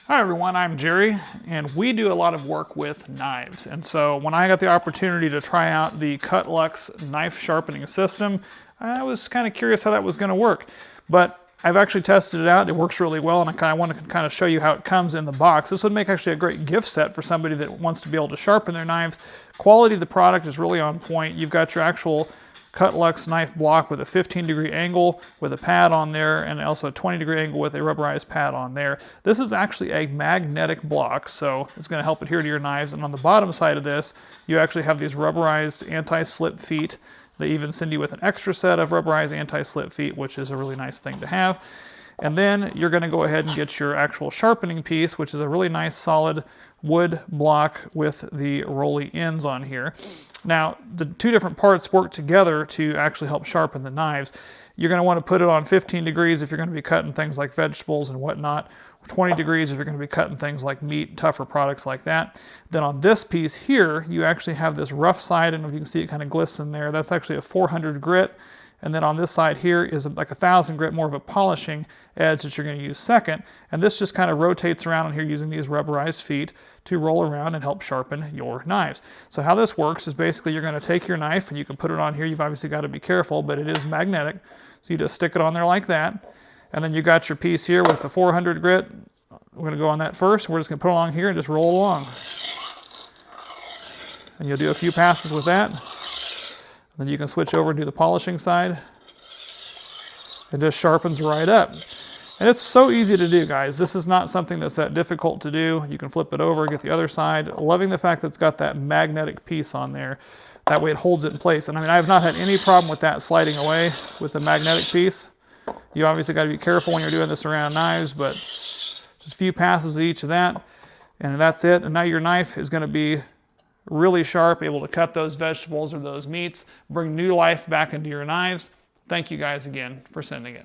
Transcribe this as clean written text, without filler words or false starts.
Hi everyone, I'm Jerry, and we do a lot of work with knives. And so when I got the opportunity to try out the Cutluxe knife sharpening system, I was kind of curious how that was going to work. But I've actually tested it out. It works really well, and I want to kind of show you how it comes in the box. This would make actually a great gift set for somebody that wants to be able to sharpen their knives. Quality of the product is really on point. You've got your actual Cutluxe knife block with a 15-degree angle with a pad on there, and also a 20-degree angle with a rubberized pad on there. This is actually a magnetic block, so it's going to help adhere to your knives. And on the bottom side of this, you actually have these rubberized anti-slip feet. They even send you with an extra set of rubberized anti-slip feet, which is a really nice thing to have. And then you're going to go ahead and get your actual sharpening piece, which is a really nice solid wood block with the rolly ends on here. Now, the two different parts work together to actually help sharpen the knives. You're going to want to put it on 15 degrees if you're going to be cutting things like vegetables and whatnot, 20 degrees if you're going to be cutting things like meat, tougher products like that. Then on this piece here, you actually have this rough side, and if you can see it kind of glisten there, that's actually a 400 grit. And then on this side here is like a 1000 grit, more of a polishing edge that you're going to use second. And this just kind of rotates around on here using these rubberized feet to roll around and help sharpen your knives. So how this works is basically you're going to take your knife and you can put it on here. You've obviously got to be careful, but it is magnetic. So you just stick it on there like that. And then you got your piece here with the 400 grit. We're going to go on that first. We're just going to put it along here and just roll along. And you'll do a few passes with that. Then you can switch over and do the polishing side. It just sharpens right up. And it's so easy to do, guys. This is not something that's that difficult to do. You can flip it over, get the other side. Loving the fact that it's got that magnetic piece on there. That way it holds it in place. And I mean, I have not had any problem with that sliding away with the magnetic piece. You obviously got to be careful when you're doing this around knives, but just a few passes of each of that, and that's it. And now your knife is going to be really sharp, able to cut those vegetables or those meats, bring new life back into your knives. Thank you guys again for sending it.